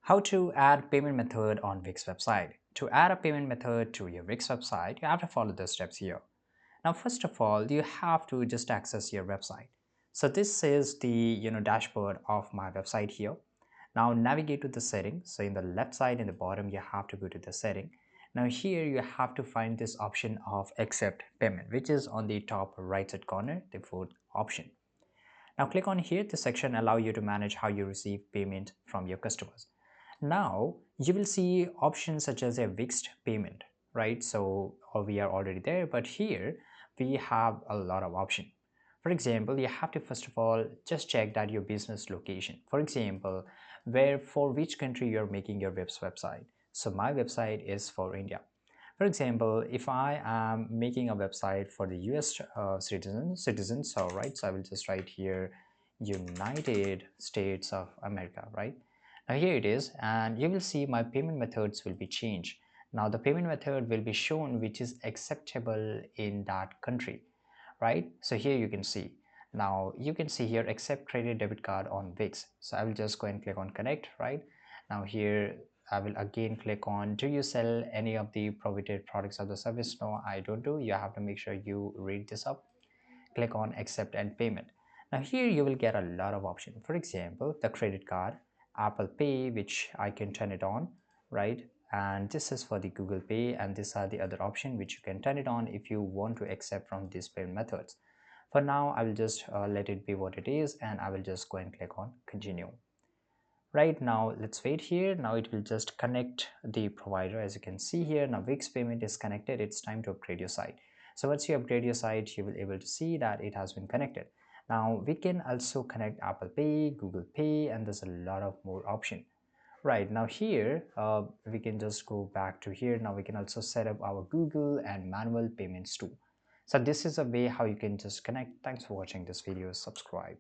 How to add payment method on Wix website. To add a payment method to your Wix website, you have to follow the steps here. Now, first of all, you have to just access your website. So this is the dashboard of my website here. Now navigate to the settings. So in the left side in the bottom, you have to go to the setting. Now here you have to find this option of accept payment, which is on the top right side corner, the fourth option. Now click on here. This section allow you to manage how you receive payment from your customers. Now you will see options such as a fixed payment, right? So we are already there, but here we have a lot of option. For example, you have to first of all just check that your business location. For example, where for which country you're making your website. So my website is for India. For example, if I am making a website for the US citizens, all right, so I will just write here United States of America, right? Now here it is, and you will see my payment methods will be changed. Now the payment method will be shown which is acceptable in that country, right? So here you can see. Now you can see here accept credit debit card on Wix. So I will just go and click on connect, right? Now here I will again click on do you sell any of the provided products or the service? No, I don't do. You have to make sure you read this up. Click on accept and payment. Now here you will get a lot of options. For example, the credit card, Apple Pay, which I can turn it on, right? And this is for the Google Pay, and these are the other option which you can turn it on if you want to accept from these payment methods. For now, I will just let it be what it is, and I will just go and click on continue. Right now, let's wait here. Now it will just connect the provider. As you can see here, now Wix payment is connected. It's time to upgrade your site. So once you upgrade your site, you will able to see that it has been connected. Now we can also connect Apple Pay, Google Pay, and there's a lot of more option. Right now here, we can just go back to here. Now we can also set up our Google and manual payments too. So this is a way how you can just connect. Thanks for watching this video. Subscribe.